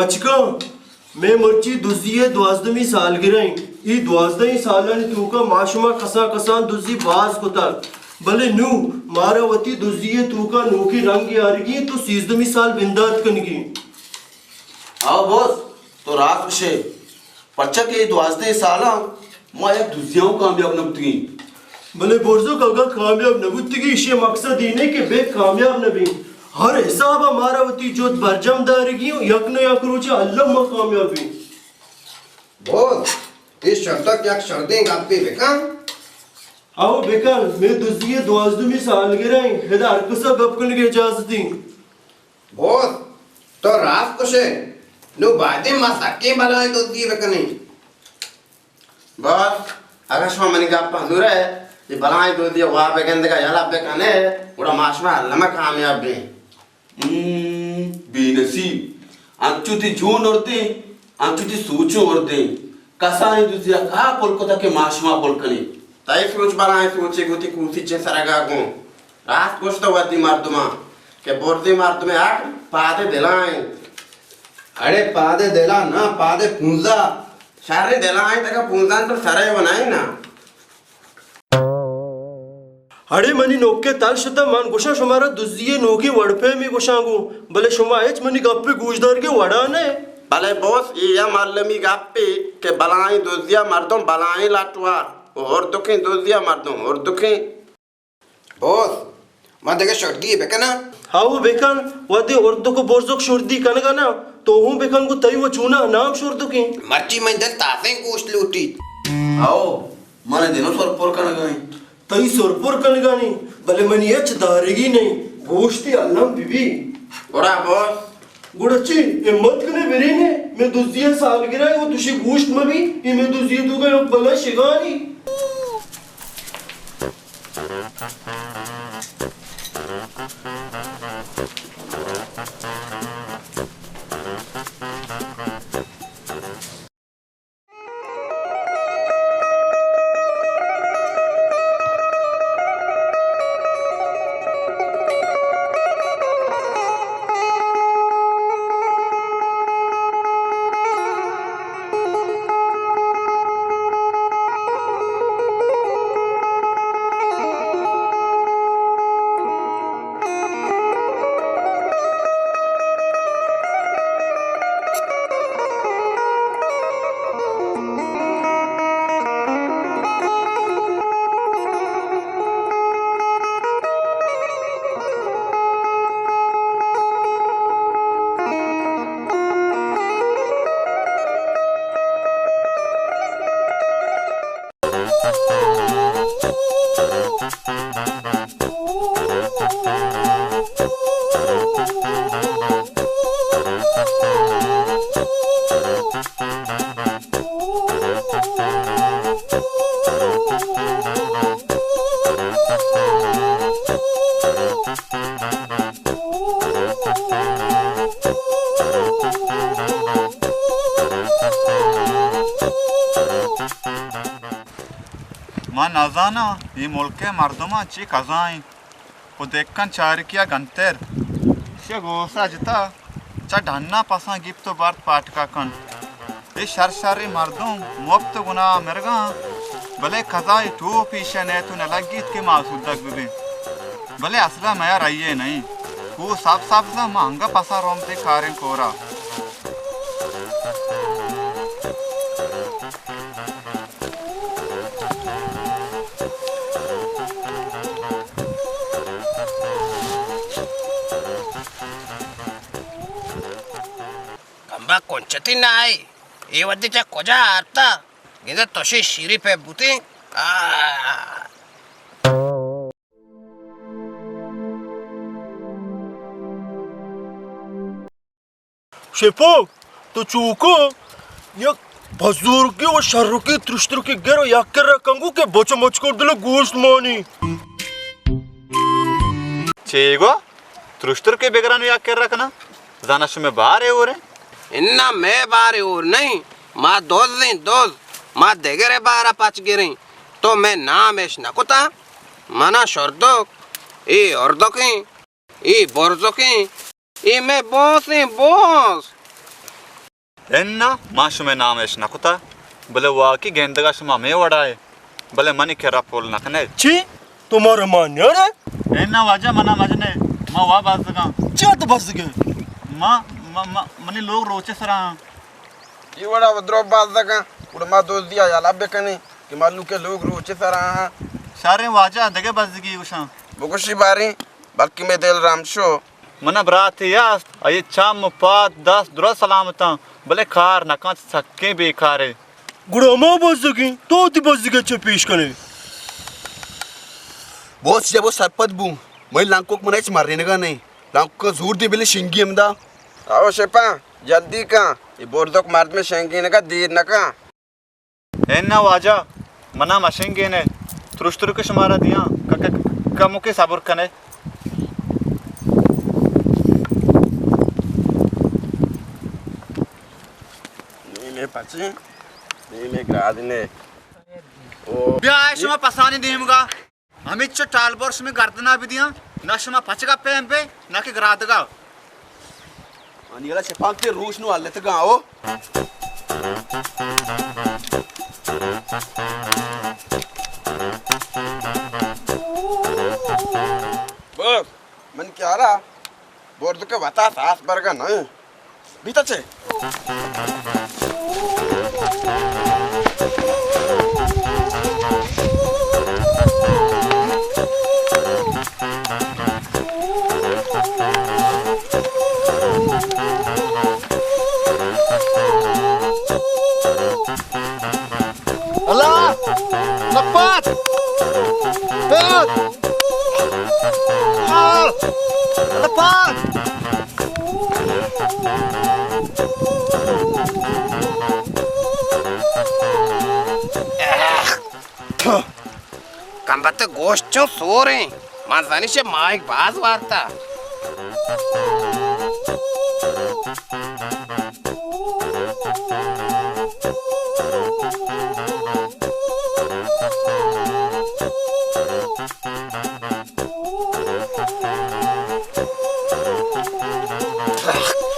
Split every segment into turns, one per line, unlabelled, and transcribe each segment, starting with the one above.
बचका मैं मर्ची दुजिये द्वाजदमी सालगिरह ई द्वाजदही सालन तूका माशुमा कसा कसान दुजी बाज कुतर भले नू मारावती दुजिये तूका नूकी रंग यारगी तो 13 साल बिंदात कनगी
आओ बॉस तो रात से पच्चा के द्वाजदही साला मैं एक दुजियाओं कामयाब नबतगी
भले बोर्जो कगा कामयाब नबुतगी इसे मकसद इने के बे कामयाब नबी हर हिसाब मारावती जोत बरजम दारगी यक न यक रोचे अल्लाह म कामयाबी
बॉस इस शर्त क्या शर्तें गापे बेका
आओ बेकार मैं दुजिये द्वाजदमी सालगिरह हेदा हरकसा गपकन के इजाजत दी
बॉस तो रात को से नो बादे मसाके बनाए तो दी बेकने
बॉस अगर शो मनी का पंदुरे ये बलाए दो दिया वहाँ पे कहने का याला पे कहने उड़ा माशमा लम्हा कामयाब भी बेनसीब अंचुती जून और दे अंचुती सूचो और दे कसाई दूसरा कहाँ कोलकाता के माशमा बोलकनी ताई सोच बलाए सोचे गुती कुसी चे सरगा को रात कुछ तो वादी मार दुमा के बोर्दी मार तुम्हें आठ पादे दिलाएं
अरे पादे देला ना पादे पूंजा
सारे दिलाएं तक पूंजान तो सारे बनाए ना
हड़े मनी नोके ताल शता मान गोशा शुमारा दुजिये नोकी वड़पे में गोशांगू भले शुमा एच मनी गप्पे गूजदार के वड़ाने
भले बॉस ये मालूमी गप्पे के बलाएं दुजिया मर्दों बलाएं लाटवार और दुखें दुजिया मर्दों और दुखें
बॉस मैं देखे शर्ट दी बेकना
हाँ वो बेकान वादे औरतों को बोर्जोक शोर्दी कनगा ना तो हूँ बेकान को तई वो चूना नाम शोर्दो की
मर्ची मंजन तासे गोश्त लूटी
आओ माने दिनों सर पोर करने गए
तई सोरपुर कनगा नहीं भले मनी एच दारेगी नहीं गोश्ती अल्लाह बीबी
ओरा बॉस
गुड़ची ये मत कने बेरे ने मैं दुजिये सालगिरह वो तुझे गोश्त में भी ये मैं दुजिये तू का भला शिगानी
मां नजाना ये मुल्क के मर्दमा ची कजाई वो देखकर चार किया गंतेर से गोसा जिता चा ढन्ना पसा गिफ्ट तो बात पाट का कन ये शरशारी मर्दों मुफ्त गुना मिर्गा भले खजाई टू पीछे ने तू न लगी के मासूद भी भले असला मैं रहिए नहीं वो साफ साफ सा महंगा पसा रोमते कारें कोरा
కొంచెతి నాయ్ ఏ వద్దిచ కొజా అత్త గింద తొషి షిరి పే బుతి
शेपो तो चूको या बजूर की और शर्र की त्रिश्तर की गेरो या कर रखंगू के बचो मचको दिलो गोश्त मानी
चेगो त्रिश्तर के बेगरानु या कर रखना जानश में बाहर है और
इन्ना मैं बारे और नहीं माँ दोज माँ देगरे बारा पाच गिरी तो मैं नाम ऐश न कुता मना शर्दोक ई अर्दोकी ई बोर्जोकी ई मैं बॉस
एन्ना माशुमे नाम एश नकुता भले वाकी गेंदगा शुमा में वड़ाए भले मनी केरा पोल नकने
छी तुम्हारा मान्य रे
एन्ना वाजा मना मजने मा वा बाजगा
चत बस गए
मा मनी लोग रोचे सरा
ಇವಡ ಒದ್ರೋ ಬಾಲ್ದಾಗ ಉಡಮ ದೋಸ್ದಿಯ ಎಲ್ಲ ಬೇಕನೆ कि मालू के लोग रोचे सरा
सारे वाजा दगे बाजगी उषा
बुकुशी बारी बल्कि में दिल रामशो
मना बरात या अये चाम पात 10 दुरा सलामता भले खार नका सक्के बेकारे
गुड़ामा बस गई तो ती बस गए चे पेश करे
बहुत से वो सरपत बू मैं लांको को मनाइच मारने नगा नहीं लांको जोर दे बिले शिंगी हमदा आओ शेपा जल्दी का ये बोर्दोक मार्द में शिंगी नगा देर नका
एन्ना वाजा मना मशेंगे ने तुरुष्तुर के शुमारा दिया कमो के साबुर कने
नीले पचे नीले ग्रादने ओ
ब्याह शुमा पसानी देमगा हमें चो टाल वर्ष में गर्दना भी दिया ना शुमा पचगा पेम पे ना के ग्रादगा
अनिला शेपांग ते रूस नु आले तक आओ बस मन क्या रहा बोर्ड के बता सास बरगा नहीं बीता छे
अल्लाह लपत पेट लपत
कंबत गोश्त चो सो रहे माझानी से माइक बाज वार्ता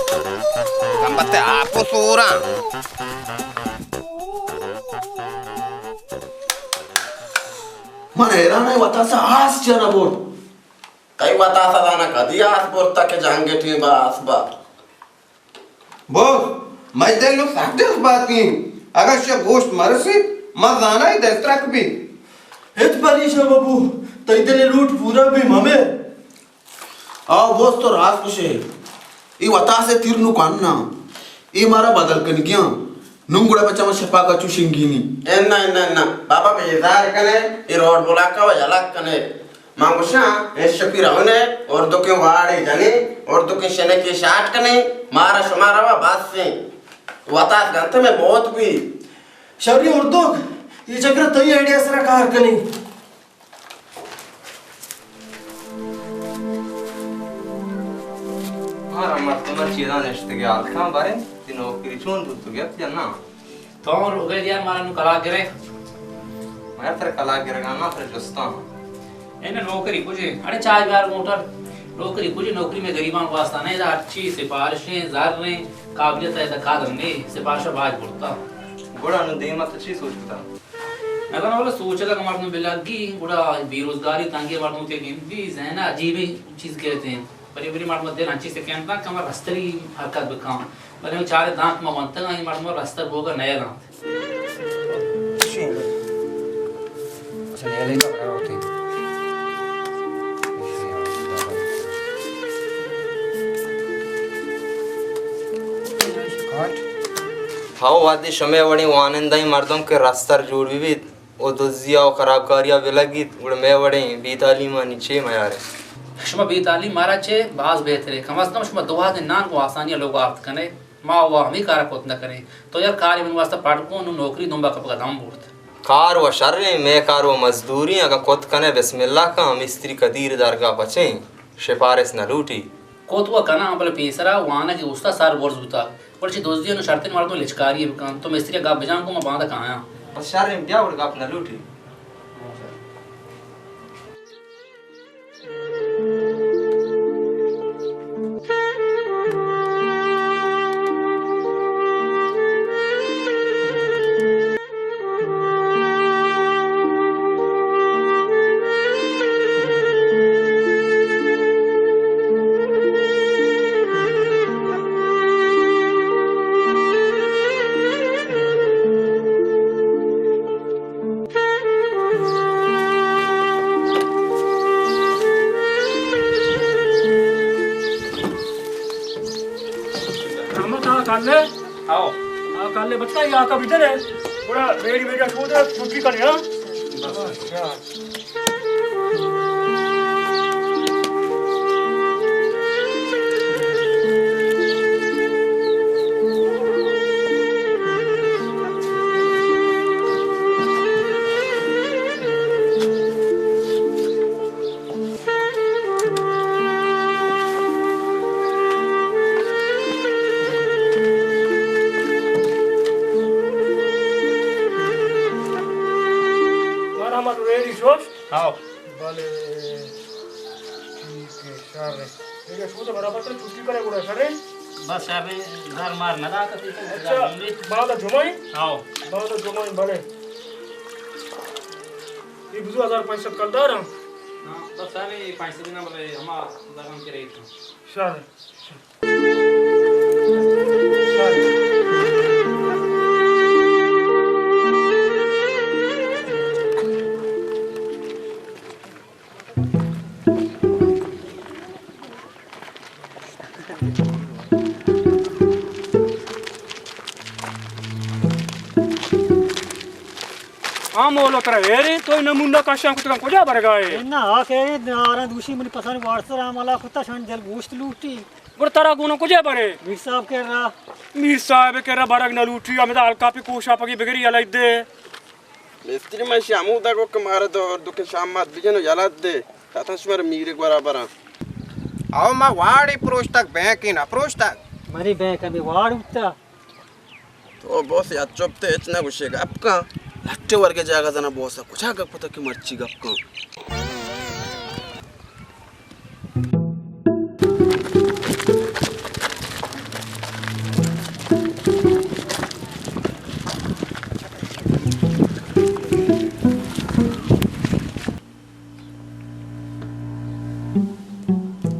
कंबत आपो सो रहा
मन हैरान है बतासा आस जना बोल कई बतासा दाना कदी आस बोलता के जाएंगे ठी बास बा
बोल मैं देख लो साक्टे उस बात की अगर शे गोश्त मरसी मजाना ही दस्तरक भी
हित परीशा बाबू तैदले लूट पूरा भी ममे
आओ बोस तो रात कुछ है ये बतासे तीर नु कान्ना ये मारा बदल कन गया नुंगुड़ा बच्चा में छपा का चुशिंगीनी एन्ना बाबा बेजार कने ये रोड बोला का वजला कने मांगुशा ए शपीरा होने और दो के वाड़े जाने और दो के शने के शाट कने मारा शुमारा वा बात से वतास गंत में बहुत भी
शरी और तो ये चक्र तई आइडिया सरा कार कनी
मारा मर्दमा चीज़ां नेश्ते के आलखां बारे दिनों की चोन बुद्ध गया क्या ना
तो और हो गए यार मारा नु कला करे
मैं तेरे कला गिरेगा ना तेरे जस्ता
इन्हें नौकरी कुछ अरे 4000 मोटर नौकरी कुछ नौकरी में गरीबान को वास्ता नहीं अच्छी सिफारिशें ज़ार काबिलियत है कादम ने सिफारिश बाज पड़ता
बड़ा नु दे मत अच्छी सोचता
मैं कहना बोला सोच लगा मर्द में बिलागी बड़ा बेरोजगारी तांगे मर्द में के भी है ना अजीब ही चीज कहते हैं बड़ी बड़ी मर्द में अच्छी से कहता कि हमारा रस्तरी हरकत बकाम बने चार दांत में बनता है मर्द में रस्तर होगा नया दांत
हाउ वादी शमे वड़ी वानंदाई मर्दों के रास्तर जोड़ भी ओ दुजिया और खराबकारिया बेलगी उड़ में वड़ी बीतालीमा नीचे मयारे
शुमा बेताली मारा चे बाज बेहतरे कम अज कम शुमा दुआ दिन नान को आसानियां लोग आर्थ कने माँ वो हमी कारक होत न करे तो यार कार्य में वास्ता पढ़को नु नौकरी दुंबा कप का दाम बोलत
कार व शर्रे मैं कार व मजदूरी अगर कोत कने बिस्मिल्लाह का मिस्त्री कदीर दरगा बचे सिफारिश न लूटी
कोतवा कना बल पेसरा वाना की उस्ता सार वर्ज बुता परची दोस्तियों नु शर्तें मार तो लिचकारी बकान तो मिस्त्री गा बजान को मैं बांधा कहां
बस शर्रे में क्या उड़ का अपना लूटी
ले बच्चा यहाँ का भीतर है थोड़ा रेडी बेटा छू दे छुट्टी कर यहाँ रेडी शोश
आओ
भले ठीक है सारे बेटा छू दे बराबर से छुट्टी करे गुड़ा सारे
बस अभी घर मार ना का
अच्छा बाद जुमाई
आओ
बाद जुमाई भले ये 2000 पैसा कलदार हम
हां बस अभी पैसे देना बोले हम दरम के रही थी
सारे बोलो तर वेरे तो नमुंडा काशा कुठं कोजा बरगाय
ना आके नारा दूसरी मनी पसंद वाट्सर आम्हाला कुत्ता छान जल गोश्त लूटी
गुड़ तारा गुनो कोजा बरे
मीर साहब कह रहा
मीर साहब कह रहा बरग न लूटी हमें हल्का पे कोशा पगी बिगड़ी अलग दे
मिस्त्री में शामू दा को मारे तो दुखे शाम मात बिजनो यालात दे तातशमर मीरे बराबर
आओ मा वाड़ी प्रोस्टक बैंक इन प्रोस्टक
मरी बैंक अभी वाड़ उठता
तो बॉस या चोपते इतना गुस्सेगा आपका हट्टे वर्गे जागा जाना बॉस कुछ गप पता कि मर्ची गप को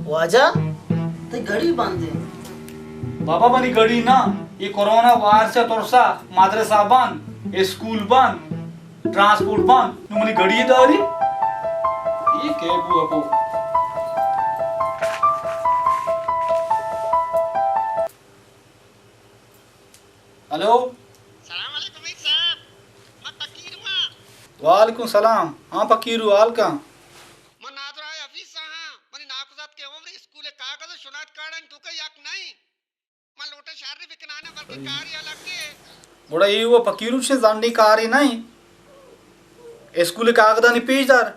वाजा ते घड़ी बांधे
बाबा बनी गड़ी ना ये कोरोना वार से तोरसा मदरसा बंद स्कूल बंद ट्रांसपोर्ट बंद तू मनी गड़ी दारी ये के बुआ हेलो
सलाम अलैकुम साहब मैं फकीर हूं
वालेकुम सलाम हां फकीर हाल का
मैं नादरा हफीज साहब मनी नाकुजात के उम्र स्कूल कागज सुनात काड़न तू का यक नहीं मैं लोटे शारी बिकनाने बल्कि कार्य लगे
बड़ा ये वो फकीरू से जांडी कारी नहीं स्कूल कागदानी पेजदार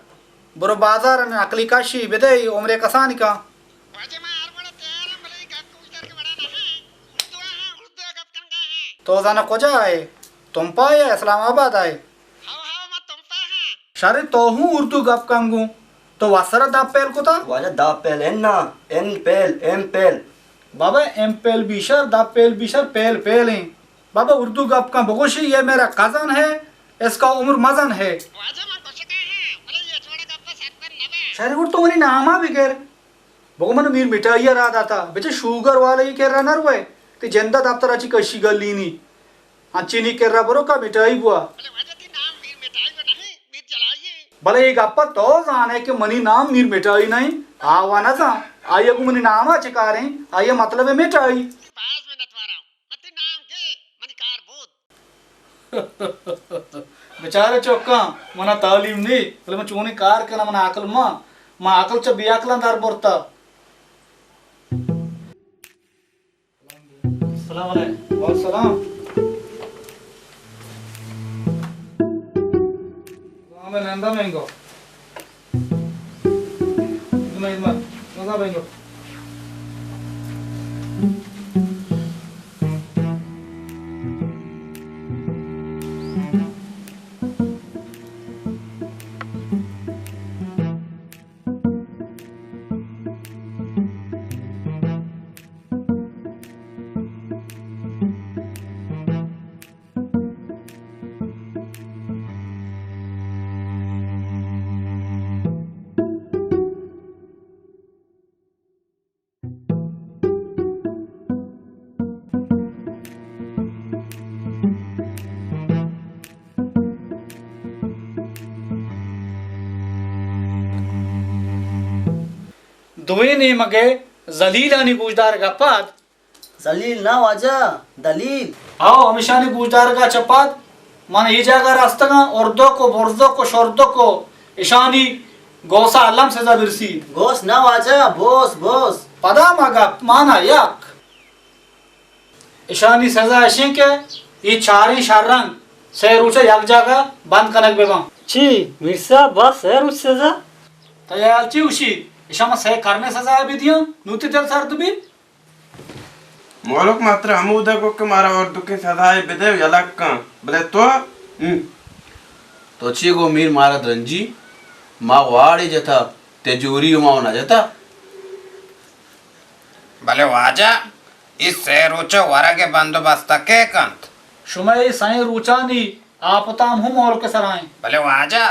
बरो बाजार ने अकली काशी बेदे उम्र कसानी का
वाजे मैं हर बड़ा तैयार है भले गप को उतर के बड़ा ना है उर्दू गप कन गए हैं
तो जाना कोजा आए तुम पाए इस्लामाबाद आए
हां मैं तुम पा हां
शारे तो हूं उर्दू गप कंगू तो वासरा दाप पेल को था
वाजा दाप पेल एन ना एन पेल एम पेल
बाबा एम पेल बिशर दाप पेल बिशर पेल पेल हैं बाबा उर्दू गप का बगोशी ये मेरा कजन है इसका उम्र मजन है
वाजे मैं कुछ कहे हैं भले ये छोड़े गप साथ पर नवे
शारे वो तो मनी नामा भी कह बगो मन मीर मिठाइया रात आता बेचे शुगर वाले ही कह रहा ना रुए ते जंदा दफ्तर अच्छी कशी गलीनी अच्छी नहीं कह रहा बरो का मिठाई बुआ
भले वाजे ती नाम मीर मिठाई को नहीं मीर चलाइए
भले एक गप्पा तो जाने के मनी नाम मीर मिठाई नहीं आवा ना जा आइए को मनी नाम चिका रहे आइए मतलब है मिठाई
पास में नतवारा मत नाम के मनी कार भूत
बेचारे चौका मना तालीम नहीं भले मैं चोनी कार के ना मना अकल माँ अकल च बियाकला दार बोरता
सलाम अलैकुम
और सलाम मैं नंदा मैंगो नंदा मैंगो दुए ने मगे जलील आणि बुजदार गप्पात
जलील ना वाजा दलील
आओ हमेशा ने गुजार का चपात मन ये जागा रास्तगा औरदो को बोर्दो को शोरदो को ईशानी गोसा अल्लाम सजा बिरसी
गोस ना वाजा बोस बोस
पदा मगा माना याक ईशानी सजा ऐसे के ये चारी शारंग से रुचे याक जागा बंद कनक बेबा
ची मिर्सा बस है रुच सजा
तयाल ची उशी ईशामा से करने सजा भी दिया नूती तेल सर्द भी
मोलक मात्र हम उधर को के मारा और दुखे सदाए बेदे यलक का बोले तो ची गो मीर मारा रंजी मा वाड़ी जता तेजूरी माओ ना जता
भले वाजा इस से रोचो वारा के बंदोबस्त के कंत
शुमे साई रुचानी आपताम हूँ मोल के सराय
भले वाजा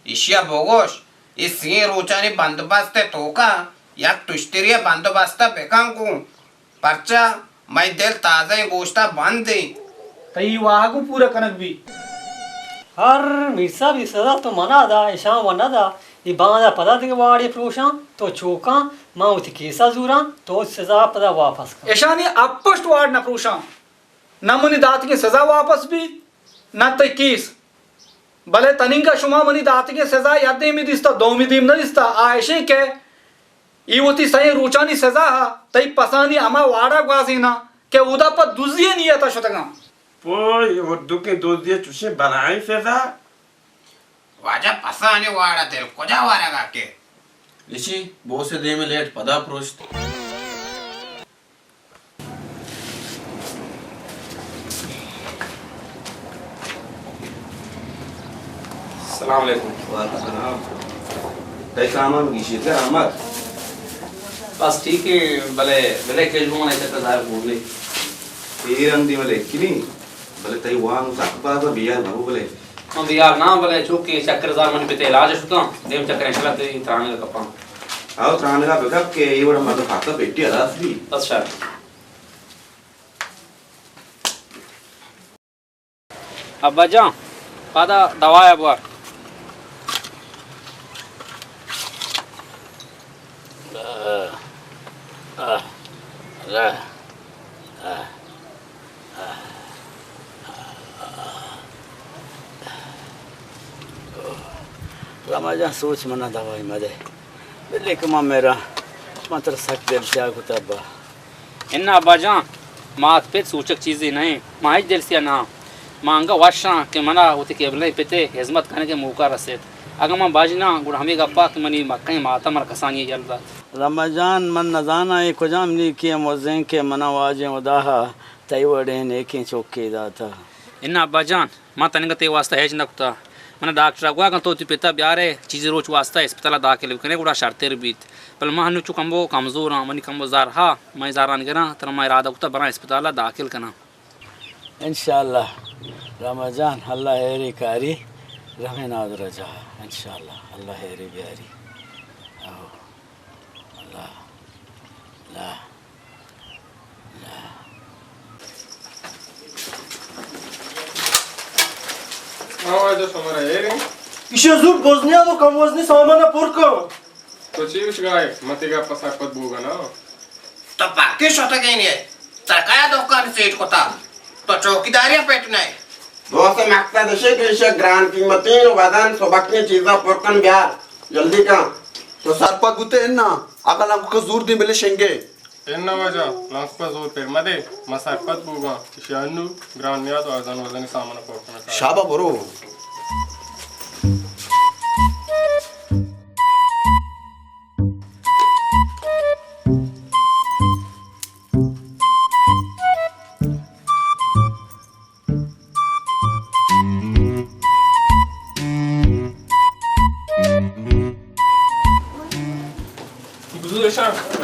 इशिया बोगोश इस सी रोचानी बंदोबस्त तो का या तुष्टिरिया बंदोबस्त बेकांकू परचा मैं दिल ताजा गोश्ता बंद दे
तई वागु पूरा कनक भी
हर मिर्सा भी सजा तो मना दा ईशा वना दा ये बांधा पदा दिखे वाड़े प्रोशा तो चौका माँ उठी केसा जूरा तो सजा पदा वापस कर
ईशानी अपस्ट वार्ड न प्रोशा न मनी दात की सजा वापस भी न तई केस भले तनिंगा शुमा मनी दात की सजा यादे में दिसता दो में दीम न दिसता आयशे के ये होती सही रुचानी सजा हा तई पसानी अमा वाड़ा गासीना के उदा पर दुजिए नहीं आता शतगा
पोय और दुखे दोजिए चुसे बनाई सजा
वाजा पसाने वाड़ा तेल कोजा वारा गा के
लिशी बहुत से दे में लेट पदा प्रोस्ट
सलाम अलैकुम
वालेकुम सलाम तय सामान की शीत का अहमद
बस ठीक है भले भले के जो मने तक दार बोल ले
तीरन दी वाले किनी भले तय वांग सकपा तो बिया बहु भले
हम यार ना भले चुके चक्कर मन पे इलाज सुता देव चक्कर चला ते त्राणे का कपा
आओ त्राणे का बेकअप के ये बड़ा मतलब खाता पेटी अलास भी
बस सर अब बजा पादा दवा है बुआ
रमाजा सोच मना दवाई मदे बिल्ले कमा मेरा मात्र सक दिल से आगुता बा
इन्ना बजा मात पे सूचक चीजें नहीं माहिज दिल से ना मांगा वाशा के मना होते के बले पेते हिजमत करने के मौका रसे अगर मां बाजना गुड़ हमें गप्पा के मनी मक्कई माता मर कसानी जल्दा
रमजान मन नजाना एक कुजाम नी के मोजें के मना वाजे उदाहा तई वडे ने के चौके दाता
इन्ना बजान मां तनिक ते वास्ता है नकुता मन डॉक्टर अगवा का तो पिता ब्यारे चीज रोच वास्ता अस्पताल दाखिल कने गुड़ा शर्तेर बीत पल मां नु चुकंबो कमजोर मनी कमबो जार हा मैं जारान गना तर मैं इरादा कुता बना अस्पताल दाखिल कना
इंशाअल्लाह रमजान अल्लाह हेरी कारी रमे नाद रजा इंशाअल्लाह अल्लाह हेरी बिहारी आओ अल्लाह ला
इशे जुट बोजनिया तो कम वजनी सामान पुरको
तो चीज गाय मतेगा पसाकत बोगा ना
तो बाकी शोता के नहीं सरकाया दुकान सेट कोता तो चौकीदारिया पेट नहीं
दोस्त मकता दशे के इशे ग्रांड कीमतीन वदन सबकने चीजा पुरकन ब्यार जल्दी का तो सरपत गुते इन्ना अकल हमको जोर दी मिले शेंगे
इन्ना वजह लांसपा जोर पे मदे मसाकत बोगा शानु ग्रांड निया तो वजन वजन सामान पुरकन
शाबा बरो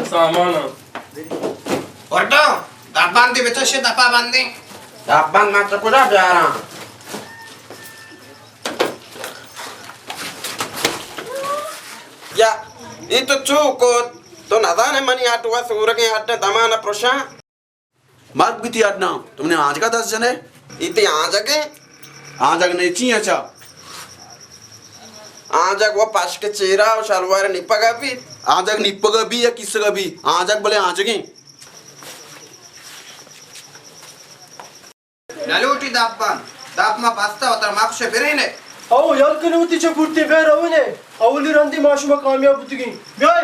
सामान
और तो दाबान दे बेटा से दपा बांधे
दाबान मात्र कुड़ा प्यारा या ये तो चूको तो नदाने मनी आटुआ सूर के हटने दमाना प्रोशा मार्ग भी थी आटना तुमने आज का 10 जने इतने आज नहीं चाहिए अच्छा आजक वो पाश के चेहरा और शलवार निपगा भी आजक निपगा भी या किसका भी आजक बोले आजक ही
Naluti dapma basta otar makshe birine.
आओ यार कने उती चकुरते बेर आवने अवली रंदी माशुमा कामयाब बुतगी बेय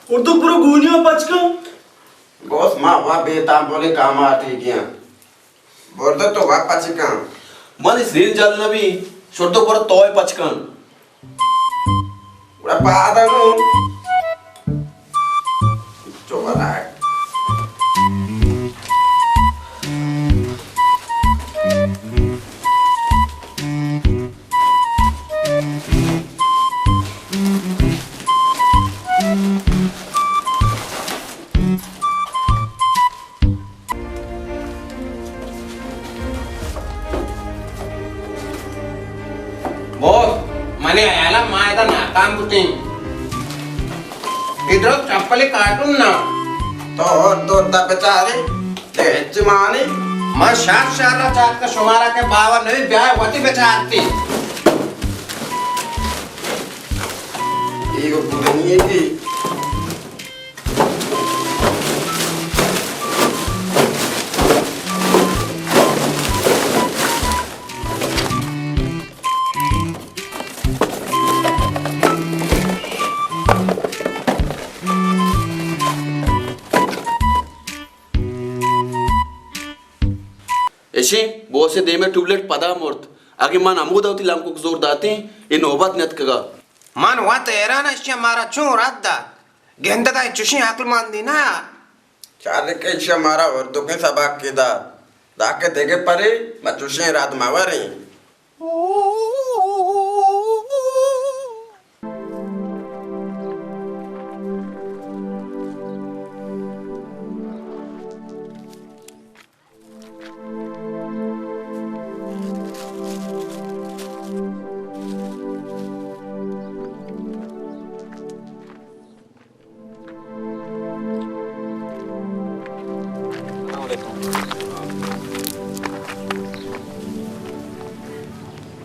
और तो पूरा गुनिया पचका
बॉस माँ वहाँ बेताम बोले काम आते क्या बोलते तो वहाँ पचका मन इस रील जल नबी छोड़ तो पर तोय पचकन उड़ा पादा नो चोबा है
मने आयाला मायदा नाकाम बुटिंग इधर चप्पले काटून ना
तो और दो बेचारे तेज माने
मैं शाख शाला चाट का शुमारा के बावर नहीं ब्याह वती बेचारती
ये वो बुधनी है कि ऐसे बहुत से दे में ट्यूबलेट पदा मोर्त आगे मन अमूद होती लाम को जोर दाते ये नौबत नत कगा
मन हुआ तेरा ना इश्या मारा चूं रात गेंदा का चुशी आकल मान दी ना
चाले के इश्या मारा और दो के सबक के दा दाके देगे परे मैं चुशी रात मावरे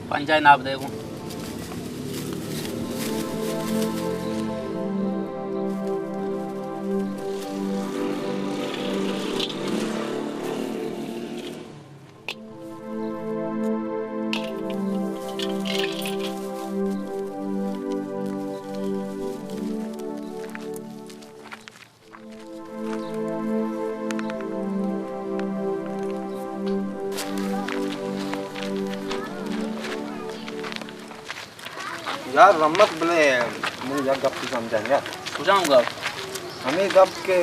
पंचायत नाप देखो
यार रमत बने मुझे यार गप की समझाएंगे
बुझाऊंगा
हमें गप के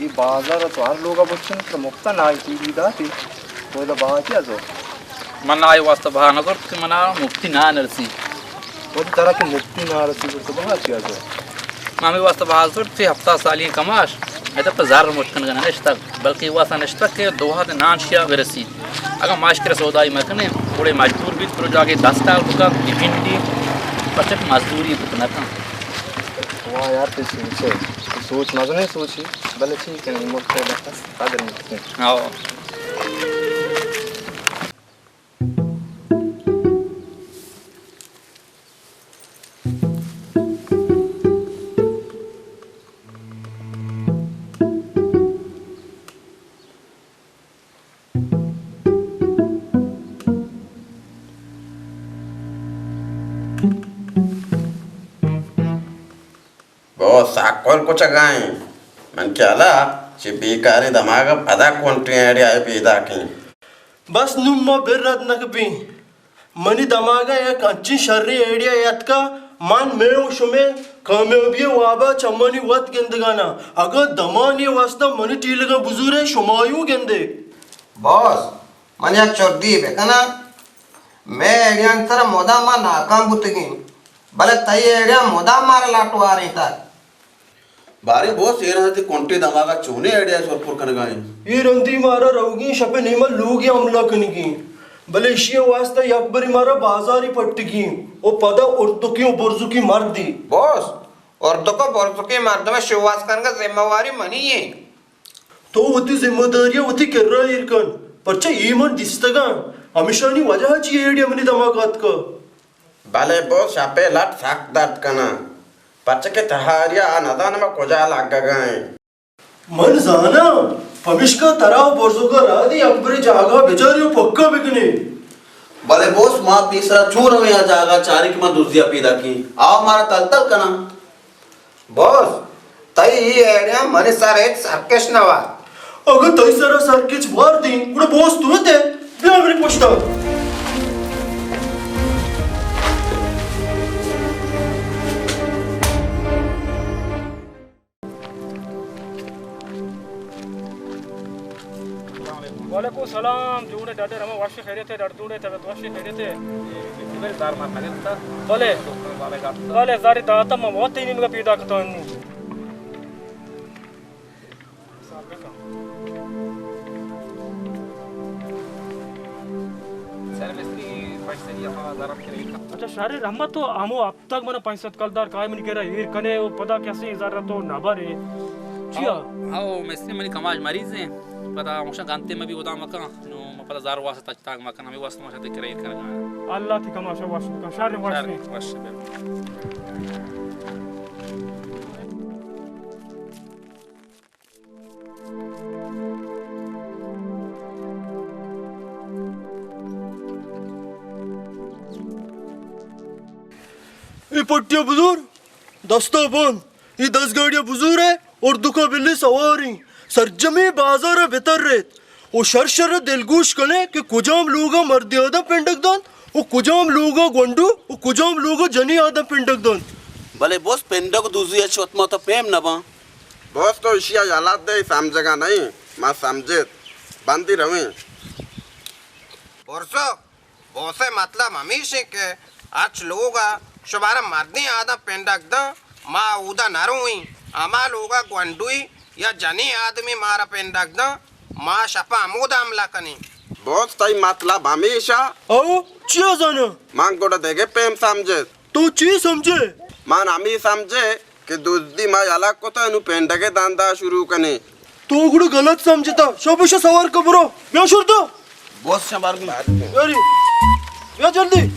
ये बाजार तो हर लोग बच्चन प्रमुखता ना चीज दाती तो ला बात क्या जो
मना आई वास्ता बाहर न कर तो मना मुफ्ती ना नरसी
वो तरह की मुफ्ती ना रसी तो बात क्या जो
मामी वास्ता बाहर तो थे हफ्ता साली कमाश ऐसा बाजार मुश्किल का नश्ता बल्कि वास्ता नश्ता के दोहा दे नाशिया वरसी अगर माश के सौदाई मकने थोड़े मजदूर भी तो जाके 10 टाल का भिंडी पचक मजदूरी कितना था
वाह यार तो सोच मजो नहीं सोची भले ठीक है नहीं मुझसे बता कादर नहीं
हां
बहुत साकोल को चगाए मन क्या ला चे बेकारी दमाग पदा कोंट्री आइडिया है पैदा की
बस नुम्मा बिर्रत नकबी मनी दमागा एक अच्छी शर्री आइडिया याद का मान में शुमे कामयाबी वाबा चम्मनी वत गेंदगाना अगर दमानी वास्ता मनी टीलगा बुजुरे शुमायू गेंदे
बॉस मन्या चोदी बेकना मैं आइडिया अंतर मोदा मा नाकाम बुतगी भले तई आइडिया मोदा मारे लाटो आ रही था
बारे बहुत ये रहते कोंट्री दमागा चूने आइडिया सोरपुर कर गए
ये रंती मारा रहोगी शपे नहीं मल लोग ये हमला करने की भले इशिया वास्ता यकबरी मारा बाजारी पट्टी की ओ पदा उर्दुकी बुर्जुकी मर दी
बॉस उर्दू को बुर्जुकी मर्द में शुवास करने का जिम्मेवारी मनी है
तो वती जिम्मेदारियां वती कर रहा है इरकन परचा ये मन दिसतगा हमेशा नहीं वजह चाहिए आइडिया मनी दमागात का
भले बहुत शापे लट साक दात कना पच्चे के तहारिया नदान में कोजा लाग गए
मन जाना फमिश का तराव बोर्सो का रादी अकबरी जागा बेचारियों पक्का बिकने
भले बोस माँ तीसरा चूर में आ जागा चारी की माँ दूसरी पैदा की आओ मारा तल तल कना
बॉस तई ये आइडिया मने सारे सर्कस नवा
अगर तई सारा सर्किच वार दी उड़े बोस तू थे बिना मेरी पूछता
वालेकुम सलाम जोड़े डाडे रमा वाशी खैरियत है डाड जोड़े तब वाशी खैरियत है इधर दार मार लगे था बोले जारी दाता म बहुत ही इनका पैदा करता हूं अच्छा सारे रहमत तो हमो अब तक मने 65 कलदार काय मन केरा हीर कने वो पता कैसे इजारा तो नाबारे चिया
आओ मैंने मनी कमाज मरीज हैं पता मुझे गांते में भी होता मका नो पता जार वास्ता ताक मका हमें वास्ता मुझे देख रही करना
अल्लाह थी कमाशा वास्ता का शारे वास्ता
ये पट्टिया बुजुर्ग दस्ता बंद ये 10 गाड़ियां बुजुर्ग है और दुका बिल्ली सवारी सरजमी बाजार बेतर रेत वो शर दिलगुश कने कि कुजाम लोगा मर्दी आदा पिंडक दान वो कुजाम लोगा गोंडू वो कुजाम लोगा जनी आदा पिंडक दान
भले बोस पिंडक दूसरी अच्छोत मत प्रेम नबा बोस तो इशिया हालात दे समझेगा नहीं मां समझे बंदी रहे
बोरसो बोसे मतलब हमेशा के आज लोगा शुभारा मर्दी आदा पिंडक दा मां उदा नरुई अमा लोगा गोंडुई या जनी आदमी मारा पिंडक दा माँ शपा अमोदा हमला कनी
बहुत सही मतलब हमेशा
आओ चिया जाना
मां गोड़ा देगे प्रेम समझे
तो ची समझे
मान हमी समझे कि दूसरी माँ अलग को तो नु पेंडके दांदा शुरू कने
तो गुड़ गलत समझता शोभुश सवार कबरो मैं शुरू तो
बहुत शबार
अरे या जल्दी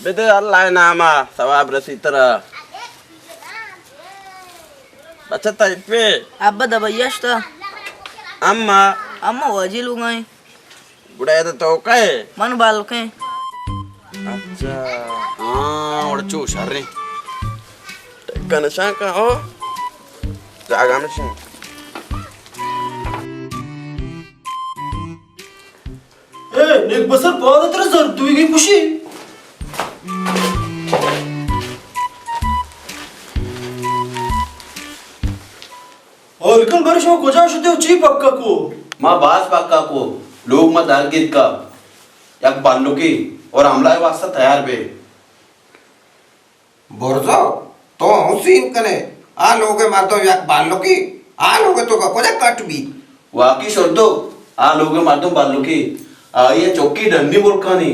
बेटे अल्लाह नामा सवाब रसी तरह बच्चा टाइपे
अब्बा दबैयाश्ता
अम्मा
अम्मा वजी लूंगाई
बुढ़ाया तो कहे
मन बाल के
अच्छा हाँ और चो शर्रे टेकन शाका हो जागा में शे
नेक बसर पाद तर जर तू गी खुशी और कन बारिश में कोजा शुते ची पक्का को
माँ बास पक्का को लोग मत दारगित का याक बाल्लो की और हमला वास्ता तैयार बे
बोरजो तो हुसीन कने आ लोगे मार दो याक बाल लो की आ लोगे तो का कोजा कट भी
वाकी शर्तो आ लोग मारतो बाल्लो की ये चौकी डंडी मुल्कानी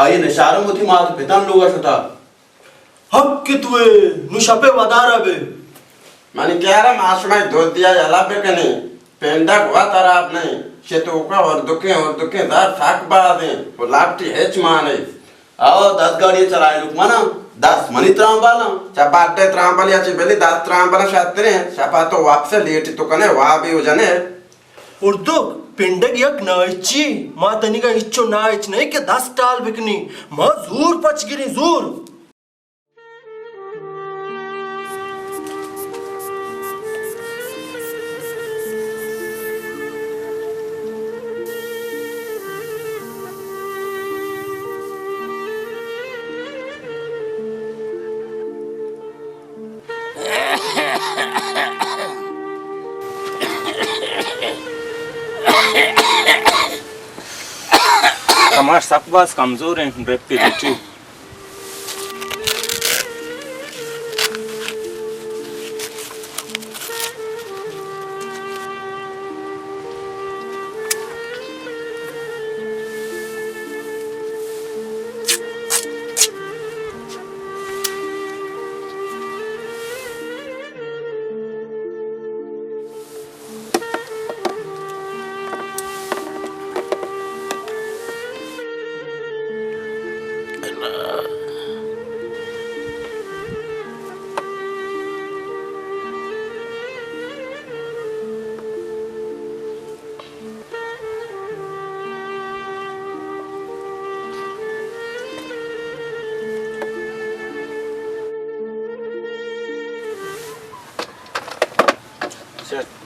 ये नशारों मुथी मार पितान लोगा शता
हक के तुए नुशापे वदारा बे
माने क्या रा मास में दो दिया जला पे कने पेंडा हुआ तारा आपने शेतो का और दुखे दार थाक बादे वो लापटी हेच माने आओ 10 गाड़ी चलाए लोग माना 10 मनी त्रांबाला चपाटे त्रांबाली आची बेली 10 त्रांबाला शात्रे चपा तो वापस लेट तो कने वा भी हो जाने
और दो पिंडक यक नाइची मां तनिका इच्चो नाइच नहीं के 10 टाल बिकनी मां जोर पच गिरी जोर
हमारे सकबाज कमजोर हैं ड्रिप पे नीचे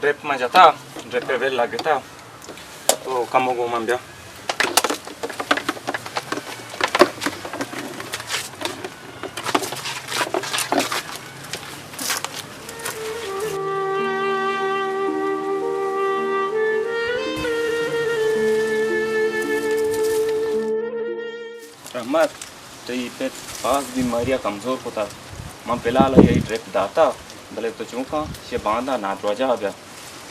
ड्रिप में जाता ड्रिप पे वेल लगता तो कम हो गो बिया रहमत तो ये पे पास बीमारियां कमजोर होता मैं फिलहाल यही ड्रिप दाता भले तो चूका ये बांधा ना रोजा आ गया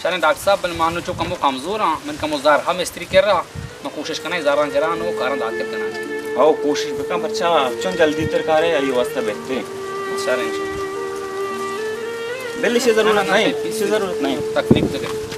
शाने डॉक्टर साहब बन मानो चो कमो कमजोर हां मन कमो जार हम इस्त्री कर रहा मैं कोशिश करना ज़रा जरा नो कारण दाके करना
आओ कोशिश बका बच्चा चुन जल्दी तरकार है ये वास्ता बेहते
शाने
दिल्ली से जरूरत नहीं इससे जरूरत नहीं
तकलीफ तो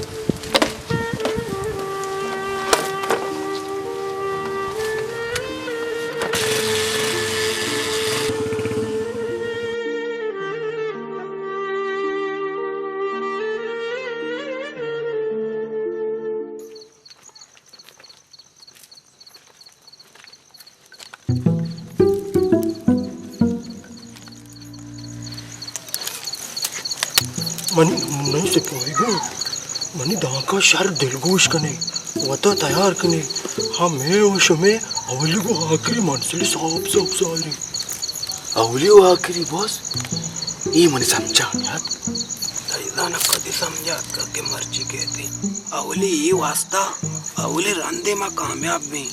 मनी नहीं से पाएगा मनी दाका शर दिलगोश कने वता तैयार कने हाँ मैं उस में अवली को आखिरी मनसली साफ साफ सारी
अवली वो आखिरी बॉस ये मने समझा यार तरीदा न कदी समझा के मर्जी कहती अवली ये वास्ता अवली रंदे में कामयाब में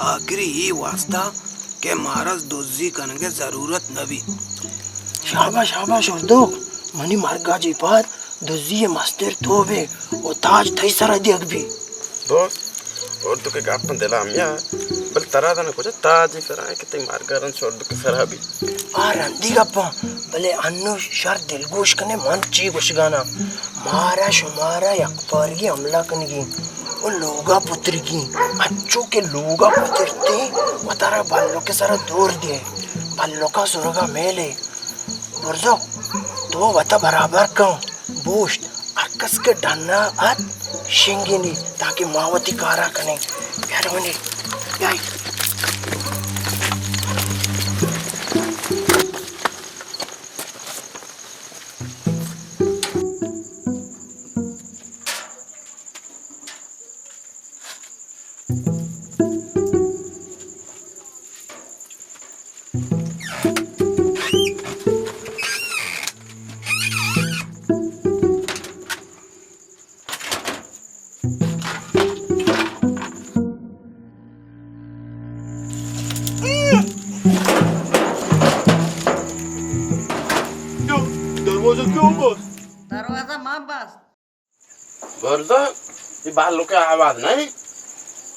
आखिरी ये वास्ता के महाराज दोजी करने की जरूरत नबी शाबाश शाबाश और दो मनी मार्गा जी पर दुजिये मास्टर थोवे और ताज थई सारा दियक भी
दोस्त और तो के गापन देला हमया बल तरा दन कुछ ताज करा के ते मार्गा रन छोड़ दो के सरा भी
आ रंदी गप्पा भले अन्नो शर दिलगोश कने मन ची कुछ गाना मारा शुमारा यकपर की हमला कने की वो लोगा पुत्र की अच्छो के लोगा पुत्र थे वो तारा बालों के सारा दूर दिए बालों का सुरगा मेले बुर्जो तो वता बराबर कौं बूस्ट अरकस के डन्ना आत शिंगिनी ताकि मावती कारा कने प्यारे मने याई
बस
बोल तो ये बाल लोग के आवाज नहीं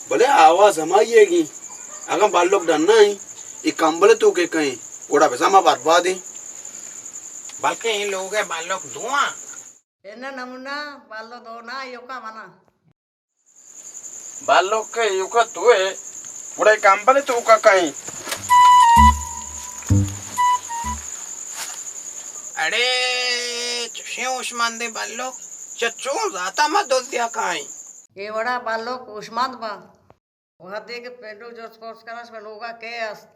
बोले आवाज हमारी अगर बाल लोग डरना है ये कंबल तो के कहीं ओड़ा पैसा मैं बर्बाद है
बल्कि इन लोगों के बालों को धुआं
एना नमूना बालो दो ना योका मना
बाल लोग के युका तो है ओड़ा कंबल तो का कहीं
अरे चुशियों उस्मान दे बालों चच्चू जाता मत दो दिया कहीं
ये बड़ा बालो उस्मान बा वहाँ देख पेंडो जो स्पोर्ट्स करना उसमें लोगा के अस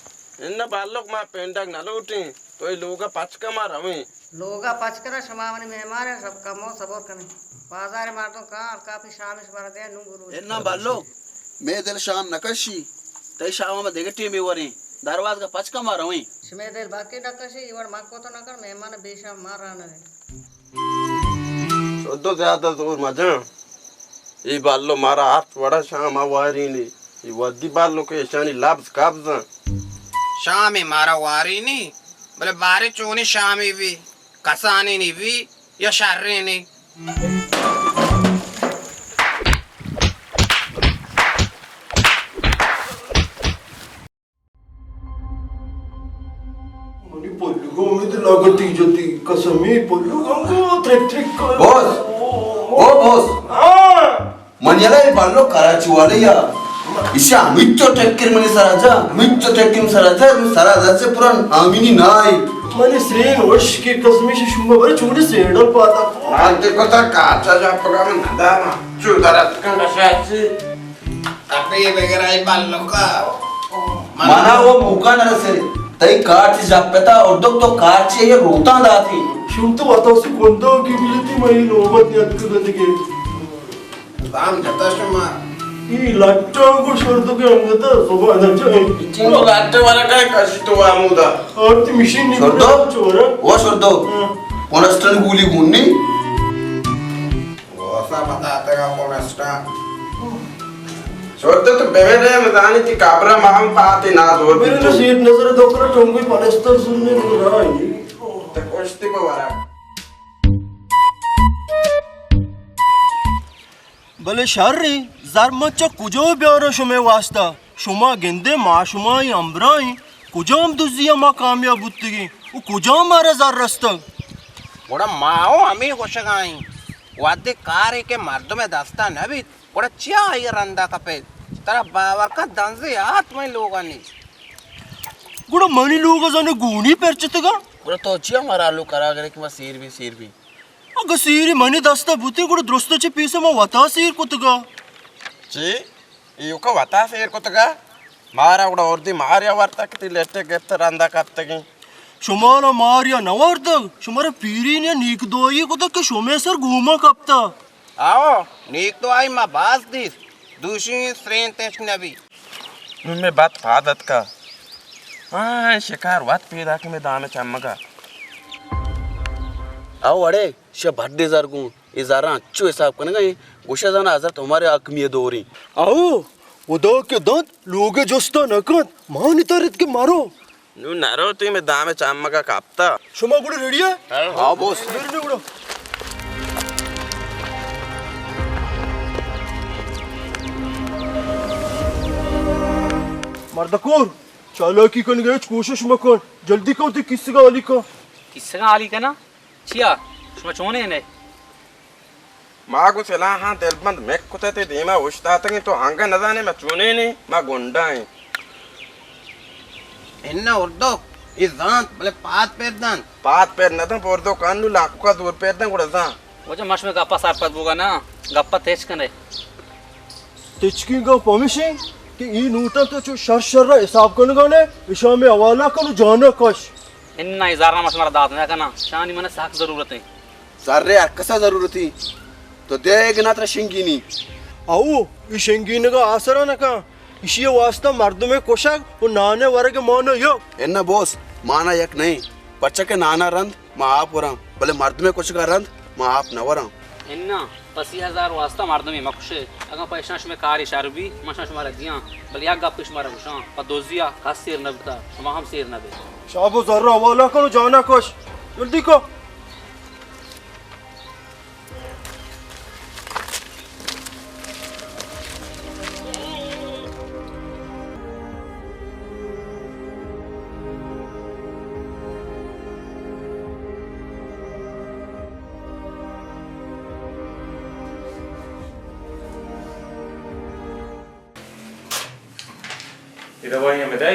इन बाल लोग माँ पेंडक ना लूटी तो ये लोग पाँच का मार हमें
लोगा पाँच करा समावनी मेहमान है सब कमो सबर करने बाजार मार तो कहाँ काफी शाम इस बार दे नू गुरु
इन्ना बाल लोग मैं दिल शाम नकशी तय शाम में देखे टीम वरी दरवाज का पाँच का मार हमें
इसमें दिल बाकी नकशी इवर माँ को तो न कर मेहमान बेशम मार रहा है
तो ज्यादा तो मजा ये बाल लो मारा हाथ बड़ा शाम आवारी नहीं ये वद्दी बाल लो के शानी लाभ काब्जा
शाम ही मारा वारी नहीं बोले बारे चोनी शाम ही भी कसानी नहीं भी या शार्रे नहीं
लगती जती कसमी पल्लू गंगो ट्रिक ट्रिक कर
बॉस ओ बॉस मनियाला ये बाल लो कराची वाले या इसे अमित टेक्कर मनी सराजा अमित टेक्कर सराजा से पुरान आमिनी नाई
मने श्रेण वर्ष के कसमी से शुमा बरे छोटे सेडल पाता
आज देखो ता काचा जा पगा में नदा चुदरत का नशाची
अबे वगैरह ये बालों का
माना वो मुका न से तई काट से जापता और तो काट से ये रोता दाती
शुम तो बताओ से कोंदो की मिलती मई नौबत याद कर देगे
दाम जता शुमा
ई लट्टो को छोड़ दो के हम तो सुबह अंदर चले
चिंगो लट्टो वाला काय कष्टो आमुदा
और ती मशीन नहीं
छोड़ दो
छोरा
वो छोड़ दो कोनस्टन गुली गुन्नी
वो सब बताते का कोनस्टा
छोड़ दो तो बेबे में जानी थी काबरा माम पाते ना जोर
मेरे ने सीट नजर दो कर टोंगो पलस्तर सुनने को रहा है
तो कोष्टी को वाला
भले शर्री ज़रमच कुजो ब्यारो शुमे वास्ता शुमा गेंदे माशुमाई अम्बराई कुजाम दुजिया मा कामयाब बुत्तगी वो कुजाम मारे ज़र रस्तग
बड़ा माओ हमें होशगाई वादे कार के मर्दों में दस्ता नबी बड़ा चिया ये रंदा कपे तेरा बावर का दंजे हाथ में लोगा नहीं
गुड़ा मनी लोग जाने गुनी परचतगा
गुड़ा तो चिया मारा लो करा करे कि मैं सीर भी
अगर सीरी मनी दस्ता बुते गुड़ा द्रोस्त चे पीसे मा वता सीर कुतगा
ची ये का वता सीर कुतगा मारा गुड़ा और दी मारिया वार्ता किती लेटे गेत रंदा कत्तगी
शुमारा मारिया नवार्तग शुमारा पीरी ने नीक दोई कुतग के शुमे सर घूमा कपता
आओ नीक तो आई माँ बास दी दूसरी श्रेण तेज नबी
मैं बात फादत का हाँ शिकार वात पैदा के मैं दामे चमका आओ अड़े शे भड्डे जार गुण ये जारा अच्छो हिसाब करने का ये गोशा जाना हजार तुम्हारे आकमिये दोरी
आओ वो दो के दांत लोगे जोस्ता नकत मान इतारत के मारो
नु नारो तू मैं दामे चमका कापता
शुमा गुड़ा रेडी है
हाँ बॉस
रेडी गुड़ा मर्दकोर चालाकी करने गए कोशिश मत कर जल्दी कहो तो किसका
आली का ना चिया शुमा चोने ने
माँ को चला हाँ तेलबंद मैं कुत्ते ते दीमा उश्ता तक तो हांगा न जाने मैं चुने नहीं मैं गुंडा है
इन्ना उर्दो इस दांत बोले
पात पैर न तो पोर दो कानू लाखों का दूर पैर दं गुड़ा जा
वो जो मश में गप्पा सार पद होगा ना गप्पा तेज कने
तेजकी का परमिशन कि ई नूटा तो जो शर्रा हिसाब करने गाने इशा में हवाला करूँ जाना कश
इन्ना इजारा मस मारा दाद ना करना शानी मने साख जरूरत है
सारे अक्कसा जरूरत ही तो देग ना तेरा शिंगीनी
आओ ये शिंगीने का आसरा ना का इसी वास्ता मर्द में कोशाक और नाने वर्ग मानो यो
इन्ना बॉस माना यक नहीं बच्चा के नाना रंद माँ आप वरां भले मर्द में कुछ का रंद माँ आप न वरां
इन्ना 80,000 वास्ता मारदो में मकुशे अगर पैसा में कार इशार भी मशा मारा दिया बल या गप मारा गुशा पर दोजिया खास शेर नबता हम शेर नबे
शाबो जर्रा हवाला करो जाना कश जल्दी को
इधर वही हमें दे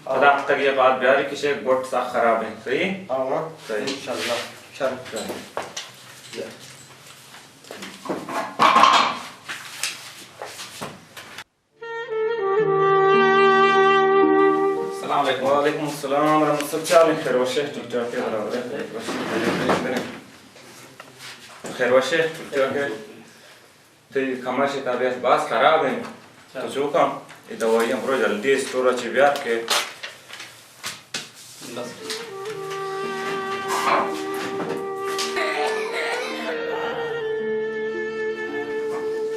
और आप तक ये बात ब्यारी किसे गोट सा खराब है सही
हाँ
सही
इंशाल्लाह चल
वालेकुम अस्सलाम रहमतुल्लाहि खैर वशे ठीक ठाक है बराबर है खैर वशे ठीक ठाक है तो कमरा से तबीयत बास खराब है तो जो काम ये दवाइयां पूरा जल्दी स्टोर अच्छी ब्यार के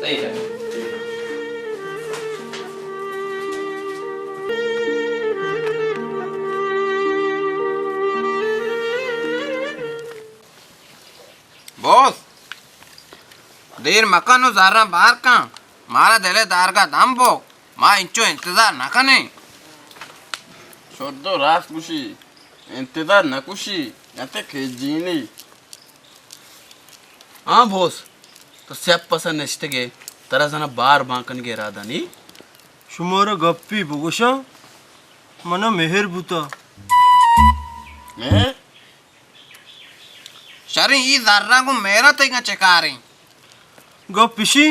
सही है
बॉस देर मकानो जारा बाहर का मारा दिले दार का दाम बो माँ इंचो इंतजार न कने
शोधो रास कुशी इंतजार न कुशी याते खेजीनी हाँ बोस तो सब पसंद नष्ट के तरह जना बार बांकन के राधा नी
शुमारा गप्पी बगोशा मना मेहर बुता
शरी ये जर्रा को मेरा तेगा चका रही
गप्पिशी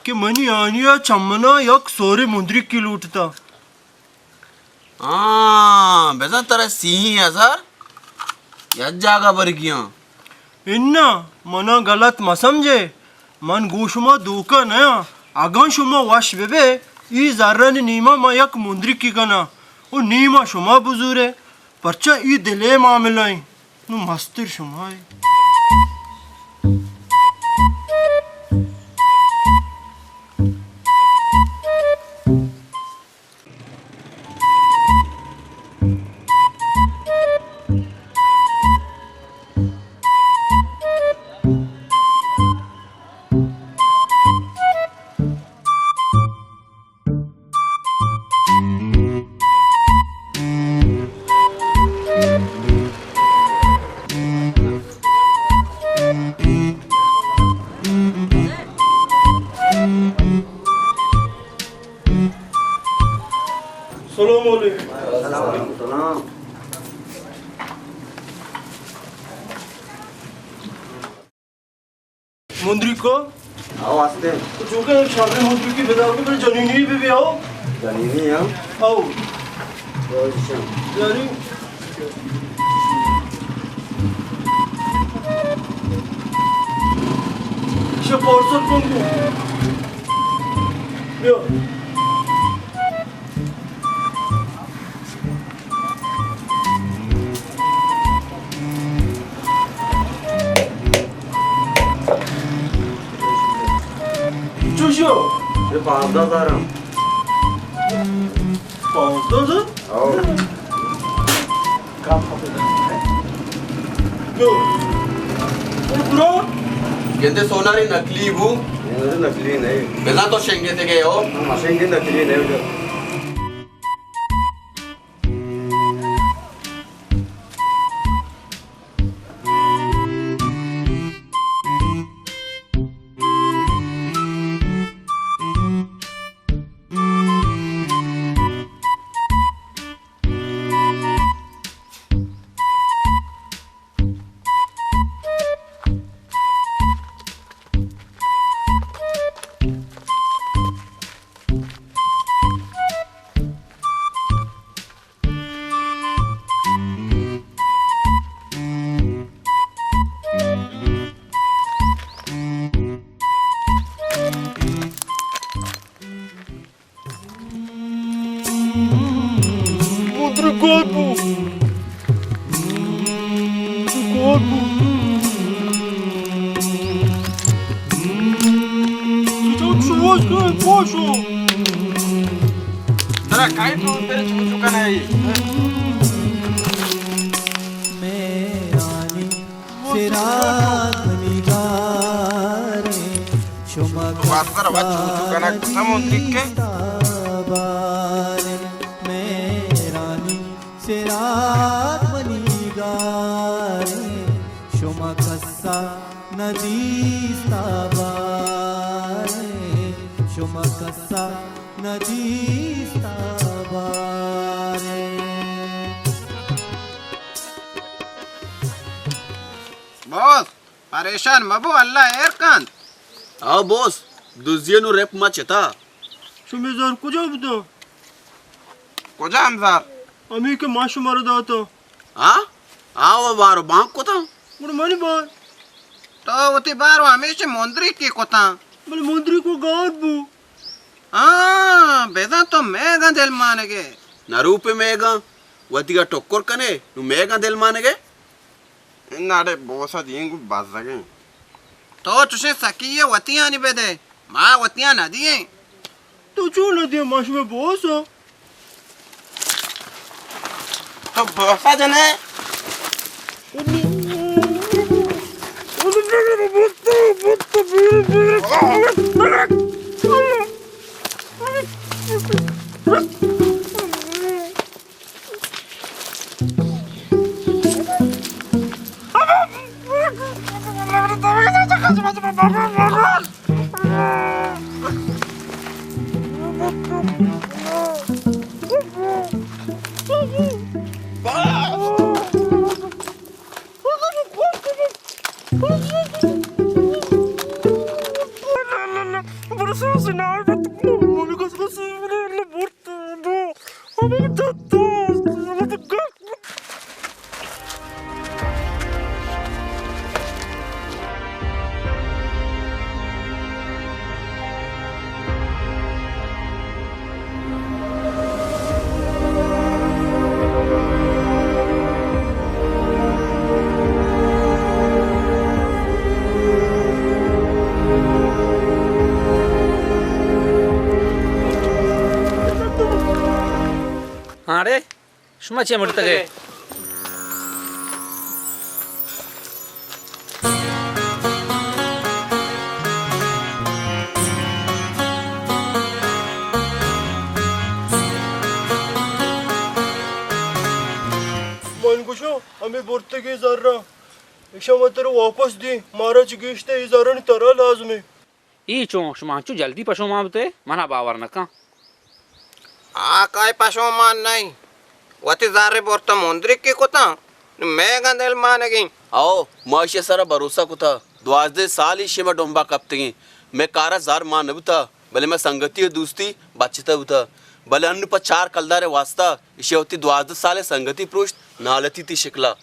कि मनी आनिया चमना यक सोरे मुंद्री की लूटता
हाँ बेजा तरह सिही हजार या जागा बर गया
इन्ना मना गलत म समझे मन गोशुमा दोका नया आगन शुमा वाश बेबे ई जर्रा ने नीमा मा यक मुंद्री की गना ओ नीमा शुमा बुजुरे परचा ई दिले मामलाई नु मस्तिर शुमा है मुंद्री को
आओ आस्ते
तो जो के शादी मुंद्री की बेदार को जनीनी भी आओ
जनीनी आओ
आओ यारी शपोर्सर पंगु यो चुशो
ये 5,000
5,000
आओ
यो ब्रो
ये सोनारी नकली वो ये नकली नहीं बिना तो शेंगे थे गए हो शेंगे नकली नहीं
Corpo! Corpo! Poxa!
जरा काय तो तेरे चुका नहीं
मेरानी सिरात निगारे शुमा
वास्तर वाच चुका ना समुद्र के
मेरानी सिरात निगारे शुमा कस्सा नदी स्ताबारे शुमा कस्सा नदी स्ताबारे
परेशान मबो अल्लाह एरकांत
आओ बॉस दुजिये नु रेप मा चेता
शुमे जार कुजा बता
कुजा हमजार
अमी के माशु मारो दातो
हाँ आओ बारो बांक को था
उड़ मनी बार
तो उती बार हमेशा मंत्री की कोता
बोले मंत्री को गार बू
बेदा तो मेगा दिल मानेगे
नरूपे मेगा वतिगा टोक्कर कने नु मेगा दिल मानेगे
नाडे बोसा दिएंगु बाजगे तो तुसे सकिए वतियां नहीं बेदे मां वतियां ना दिए
तो क्यों न दिया माशु में बोस हो
तो बोसा जने
हाँ रे शुमा चे मुड़ते गए
मन कुशो हमें बोलते के जरा इशा मतर वापस दी मारा चिकित्सा इजारा ने तरा लाजमी
ई चो शुमा चू जल्दी पशो मामते मना बावर नका
काय पाशो मान नहीं वती जारे बोरता मंत्री की कोता मेगा दिल मानेगी
आओ माशे सारा भरोसा को था द्वाजदे साल ही शेमा डोंबा कपतेगी मैं कारा जार मान नबता भले मैं संगति दोस्ती बातचीत होता भले अन्य पर चार कलदारे वास्ता इसे होती द्वाजदे साले संगति पृष्ठ नालती ती शिकला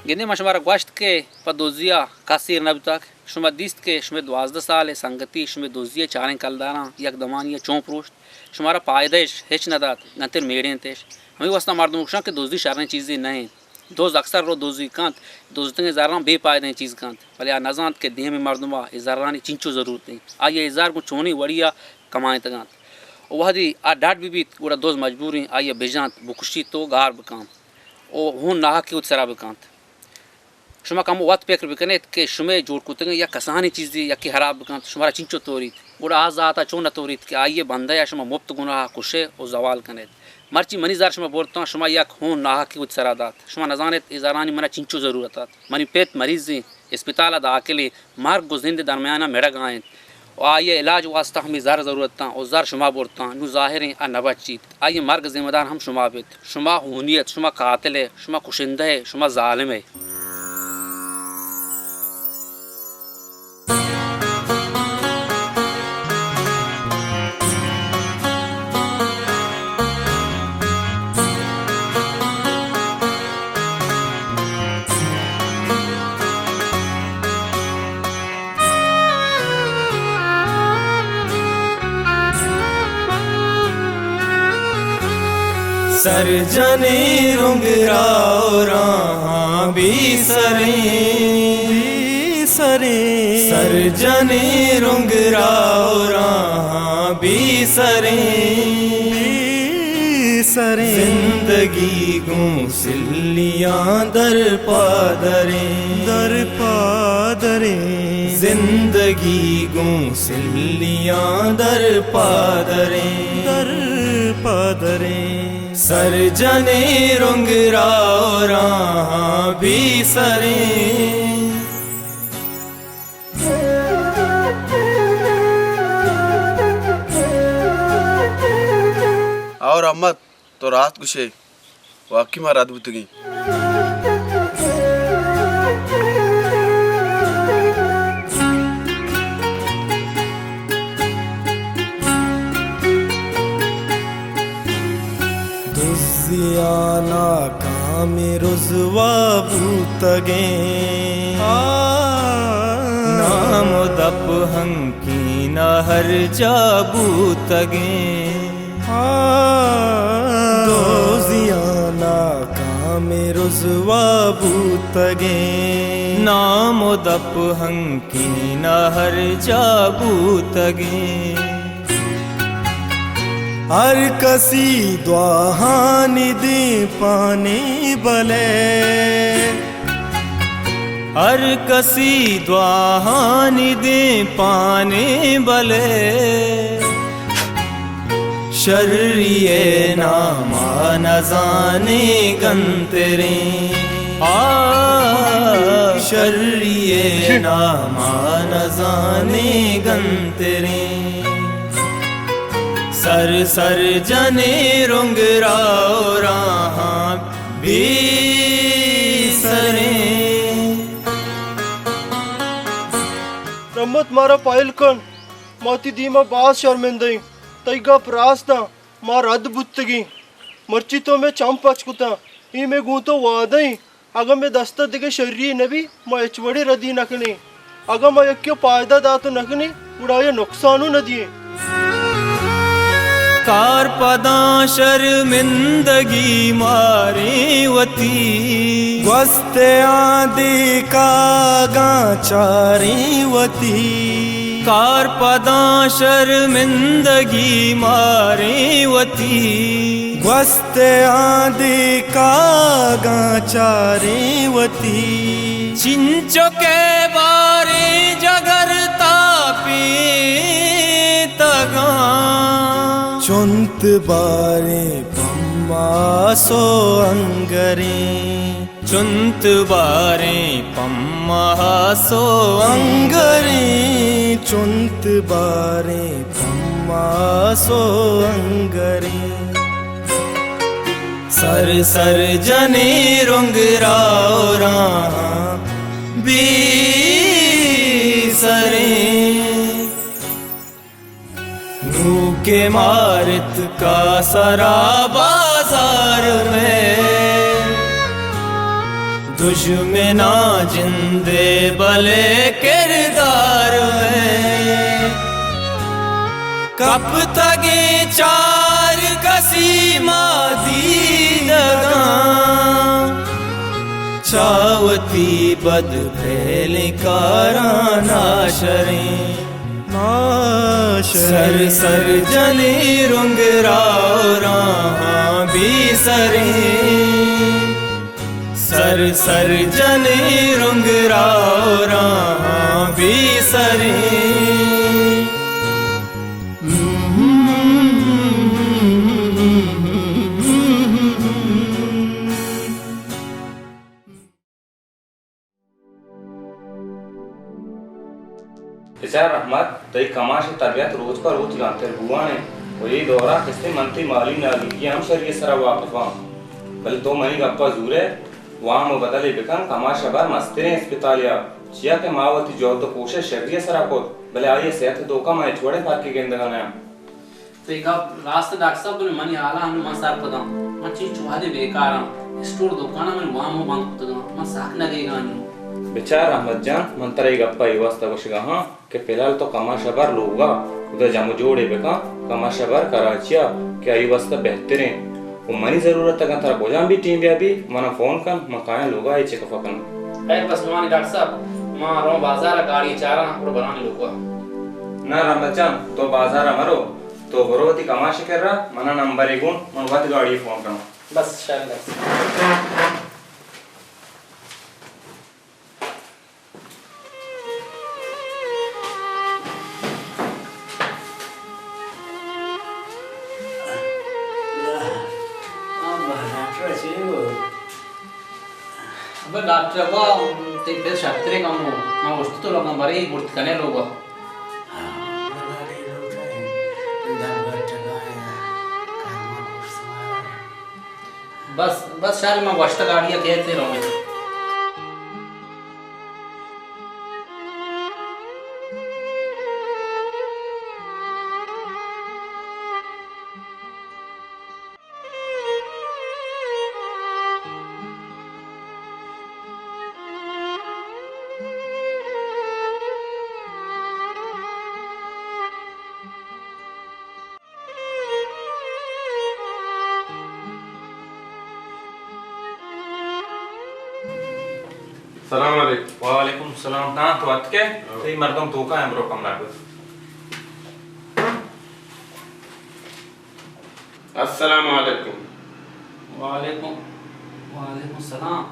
गिने मशमारा गोश्त के पदोजिया कासिर नब तक शुमा दिस्त के शुमे 12 साल संगति शुमे दोजिया चारें कलदारा यक दमानिया चौंप्रोस्ट शुमारा पायदेश हेच नदात गंतर मेड़े तेश हमें वस्ता मर्दों के दोजी शारें चीज़ें नहीं दोज अक्सर रो दोजी कांत दोस्तों ज़ारा बेपायदे चीज़ कांत भले आ नजात के देह में मर्दुमा इजारानी चिंचो ज़रूरत नहीं आइए इजार को चोनी वड़िया कमाए तगात वह दी आ डाट भी गुड़ा दोज मजबूरी आइए बेजात बुकुशी तो गार बकाम ओ हूँ नाह की उत्सरा बकांत शुमा कम वत पेकर बिकने के शुमे जोड़ कुतंगे या कसानी चीज़ें या कि हराब बकांत शुमारा चिंचो तोरीत गुड़ा आज आता चो न तोरीत कि आइए बंदा या शुमा मुफ्त गुनाह कुशे और जवाल कने मर्ची मनी जार शुमा बोलता शुमा या खून नाह की उत्सरादात शुमा नजानत इजारानी मना चिंचो ज़रूरत मनी पेट मरीज़ी अस्पताल अदा अकेले मार्ग गुजिंद दरमियाना मेरा गायन और आइए इलाज वास्ता हमें ज़ार ज़रूरत और ज़ार शुमा बोलता नु ज़ाहिर आ नबचीत आइए मार्ग जिम्मेदार हम शुमा बेत शुमा हुनियत शुमा कातिल है शुमा कुशिंदा है शुमा जालिम है
सरजने रुंगराओ भी सरे सरजने रुंगराओ भी सरे जिंदगी गुसिलियाँ दर पादरे जिंदगी गुसिलियाँ दर पादरे सरजने रुंगराओ भी सरे
और अम्मत तो रात गुशे वाकई में रात बुतगी
दुजियाना कामी रुजवा बूतगे नाम दप हंकी न हर जाबूतगे दुजियाना कामी रुजवा बूतगे नाम दप हंकी न हर जाबूतगे हर कसी द्वाहानि दी पानी बले हर कसी द्वाहानि दी पानी बले शर्रिये नामा न जाने गंतरे शर्रिये नामा न जाने गंतरे सर सर जने रुंगराओ रहा भी सरे
रमत मारा पायल कन माती दीमा बास शर्मिंदई तैगा प्रास्ता मार रद बुत्तगी मर्ची तो मैं चंप पचकुता ई में गूंतो वादई अगर मैं दस्ता दिगे शर्री नबी मैं एचवड़ी रदी नकनी अगर मैं यक्यो पायदा दातो नकनी उड़ाए नुकसानु न दिए
कार पदा शर्मिंदगी मारी वती वस्ते आदि कागा चारी वती कार पदा शर्मिंदगी मारी वती वस्ते आदि कागा चारी वती चिंचो के बारे जगर तापी तगा चुंत बारे पम्मा सो अंगरे चुंत बारे पम्मा सो अंगरे चुंत बारे पम्मा सो अंगरे सर सर जने रुंगराओ रहा बी सरे के मारित का सरा बाजार में दुश्मना जिंदे भले किरदार में कब तगे चार कसी मादी दगा चावती बद फैल कारा नाशरे सर सर जने रुंगराओ रहा भी सरे सर सर जने रुंगराओ रहा भी सरे
बेचारा रहमत दई कमाश तरबियत रोज का रोज जानते हुआ ने और ये दौरा किसने मंत्री माली नाली की हम शरीय सरा वापस वहाँ बल तो मनी गप्पा जूरे वहाँ में बदले बिकन कमाश अबर मस्तिरे अस्पताल या चिया के मावती जो तो कोशे शरीय सरा को भले आइए सेहत दो का मैं छोड़े पार के गेंद गाना
तो एक रास्ते डॉक्टर साहब बोले मनी आला हम मसार पदा मैं चीज चुहा दे बेकार स्टोर दुकान में वहाँ में बंद होता मैं साख न गएगा
बेचारा अहमद जान मंतरे गप्पा युवास्ता वशगा हाँ के फिलहाल तो कमाशबर लोगा उधर जामु जोड़े बेका कमाशबर कराचिया क्या युवास्ता बेहतर है वो मनी जरूरत तक अंतरा बोझाम भी टीम भी मना फोन कर मकाया लोगा ये चेक फकन
है बस माने डॉक्टर साहब मां रो बाजार गाड़ी चारा और बनाने लोगा
ना रामचंद तो बाजार मरो तो बरोती कमाश कर रहा मना नंबर एक मन वत गाड़ी फोन करना
बस शायद अब डॉक्टर बा ते पे शास्त्रे काम हो मैं वस्तु तो लोगों बारे मूर्ति करने लोगों बस बस शायद मैं वस्ता गाड़ियाँ कहते रहूँ
सलाम अलैकुम। वालेकुम सलाम। हाँ तो अतके ते मर्दम तो का एमरो कमरा को। अस्सलाम वालेकुम।
वालेकुम सलाम।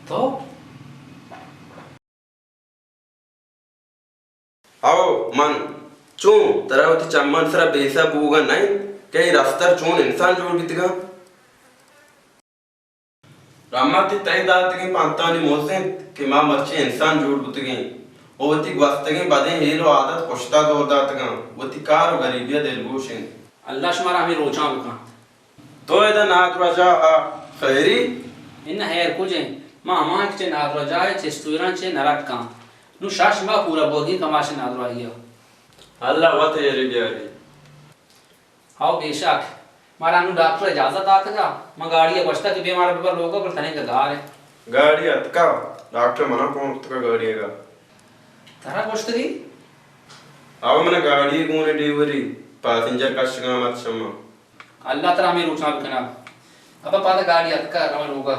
तो
आओ मन चूं तरावती चम्मन सरा बेसा बूगा नहीं कई रास्तर चूं इंसान जोड़ बितगा रामाती तय दात के पांतानी मोसे के मां मर्ची इंसान जोड़ बितगे ओवती ग्वास्तगे बादे हेलो आदत खुशता दौर दातगा वती कार गरीबिया दिलगोशिन
अल्लाह शुमार हमें रोचा बुका
तो एदा नात राजा खैरी
इन हैर कुछ मां हमां के नात राजा है चेस्तुरान चे नरक का नु शाशमा पूरा बोगी कमाश नात राहिया
अल्लाह वत येरी बियारी
हाउ बेशक मारा नु डॉक्टर इजाजत आतगा मैं गाड़ी बचता कि बीमार पर लोगों पर तने का गार है
गाड़ी अतका डॉक्टर मना कौन तका गाड़ी है
तारा बचतगी
अब मने गाड़ी कोने डिलीवरी पैसेंजर का शिगा मत शमा
अल्लाह तरा हमें रोचा बकना अब पाता गाड़ी अतका रमन होगा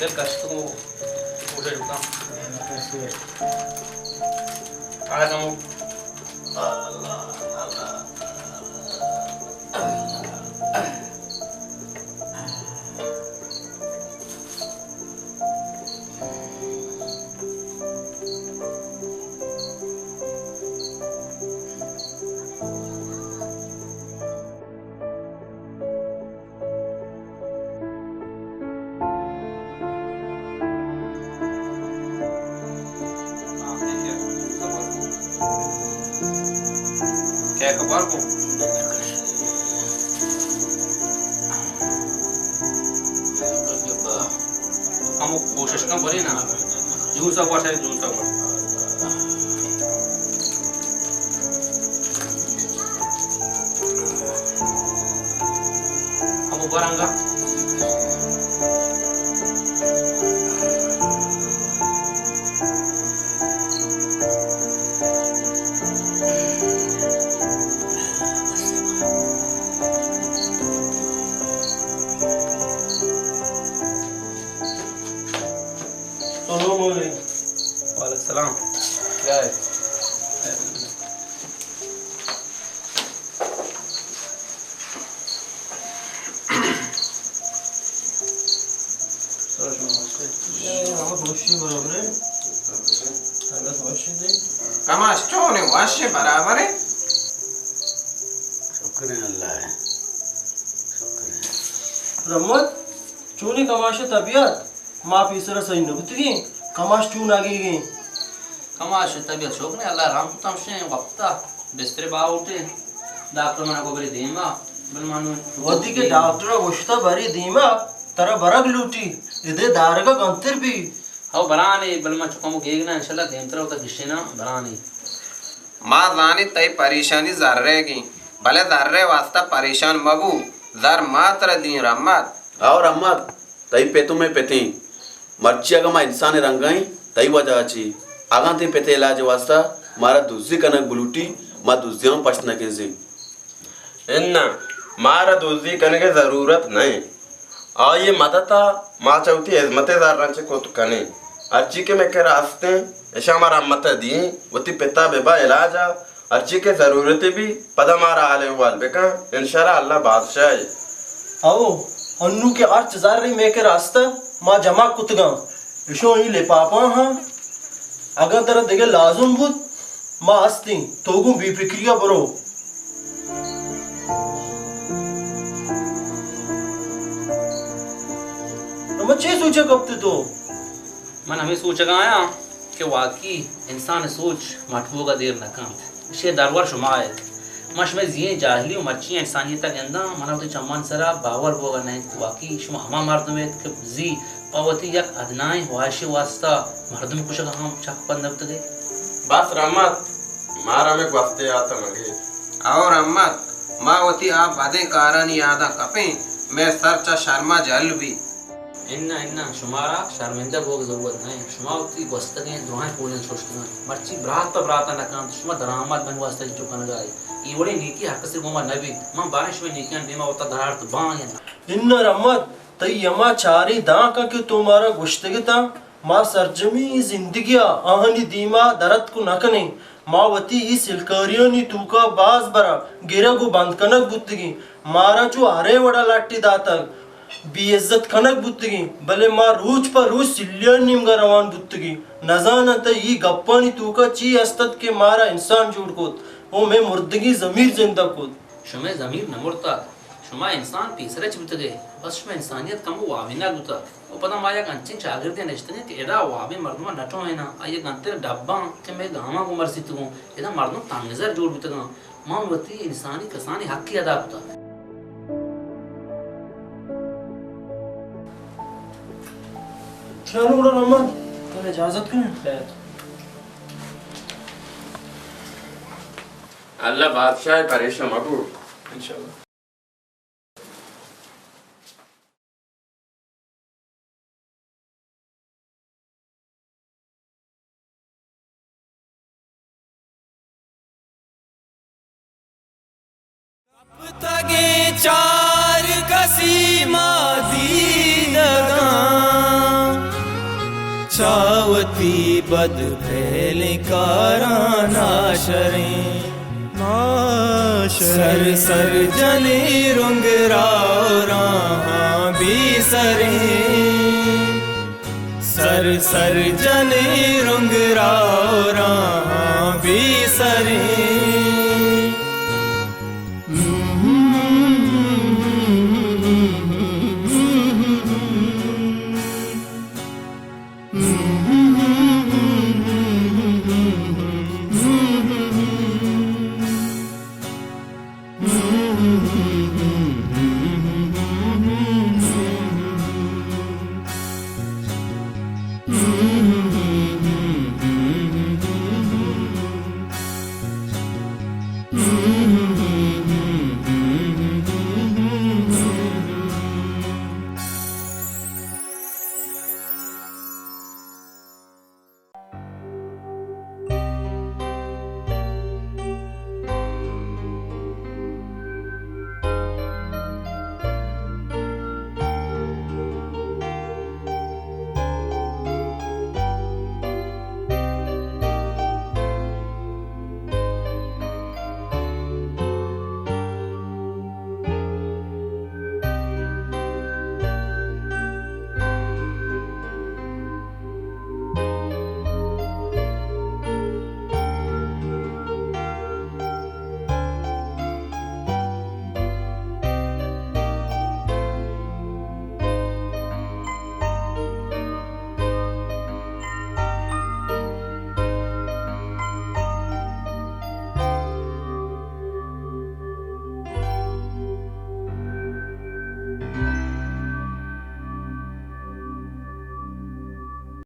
Del kasto udah duka. Ada kamu. Allah. मैं खबर को तो हम कोशिश कम करें ना जून सा वर्ष है जून सा वर्ष हम ऊपर आऊंगा वालेकुम क्या है
कमास्टोने वाशे बराबर है
शुक्र है अल्लाह है
रमत चूनी कमाशे तबियत माफ इसरा सही न बुतगी कमाश चून आगे गई
कमाश तबियत शोक ने अल्लाह राम तमशे वक्ता बिस्तर बा उठे डॉक्टर मना को बरी देमा बल मानो
वदी के डॉक्टर वश्ता बरी दीमा तरा बरग लूटी इदे दारगा गंतर भी
हाउ बराने बल मा चुका मु गेगना इंशाल्लाह देमतरा उता गिशेना बराने
मां जानी तई परेशानी जर रहेगी भले दर्रे वास्ता परेशान मबू जर मात्र दी रहमत
और अम्मत तई पे तुम्हें पेती मर्ची अगमा इंसान रंगाई तई वजह ची आगा ते पेते इलाज वास्ता मारा दूसरी कनक बुलूटी मा दूसरी पछना के जी
इन्ना मारा दूसरी कनक के जरूरत नहीं आ ये मदता माँ चौथी इज्मतेदार रंचे को तो कने अर्ची के में के रास्ते ऐसा हमारा अम्मत दी वती पिता बेबा इलाज अर्ची के जरूरत भी पदा मारा आले वाल बेका इंशाल्लाह अल्लाह बादशाह
आओ अन्नू के 8000 री में के रास्ता मां जमा कुतगा इशो ही ले पापा हां अगर तेरा देगे लाजुम बुत मां हस्ती तोगु बी फिक्रिया बरो तो चे सोचे कब तो
मन हमें सोच आया कि वाकई इंसान सोच मटबू का देर न काम इसे दरबार शुमाए मश में जिए जाहिली और मर्ची इंसानियत के अंदर मना तो चम्मन सरा बावर बोगा नहीं वाकई शुमा हमा मार तुम्हें कि जी पावती यक अदनाई वाशे वास्ता मर्दम कुछ हम चक पंदब तक
बस रहमत मारा में वास्ते आता मगे
और अम्मत मावती आप बादे कारण यादा कपे मैं सरचा शर्मा जल भी
इन्ना इन्ना शुमारा शर्मिंदा होग जरूरत नहीं शुमावती वस्ता के दुआएं पूर्ण सोचना मर्ची ब्रात न काम शुमा दरामद बन वास्ता जो कन जाए इवड़े नीकी हक से गोमा नबी मां बारिश में नीकियां देमा होता धार तो बांग
इन रहमत तई यमा चारी दा का कि तुम्हारा गुश्तगता मां सरजमी जिंदगिया आहनी दीमा दरद को नकने मावती ई सिलकारियो नी तूका बाज बरा गिरा गो बंद कनक बुत्तगी मारा जो हरे वड़ा लाटी दातक बेइज्जत कनक बुत्तगी भले मां रूज पर रूज सिलियन निमगा रवान बुत्तगी नजाना त ई गप्पानी तूका ची अस्तत के मारा इंसान जोड़ कोत ओ मैं मुर्दगी जमीर जिंदा कोत
शुमे जमीर न मुर्ता शुमा इंसान तीसरे चिबत गए बस शुमा इंसानियत कम वाविना गुता ओ पता माया कंचिन शागिर्दे नचतने कि एदा वावे मर्दमा नटो है ना आये गंते डब्बा के मैं गामा को मरसी तू एदा मर्दम तंगजर जोड़ बुतगा मां वती इंसानी कसानी हक की अदा कुता
चलो बड़ा रहमत तो इजाजत करें
अल्लाह बादशाह परेशान मबू इंशाल्लाह
तगे चार कसीमा दीदगा चावती बद फैल काराना शरें सर सर जने रुंगरारा भी सरे सर सर जने रुंगरारा भी सरे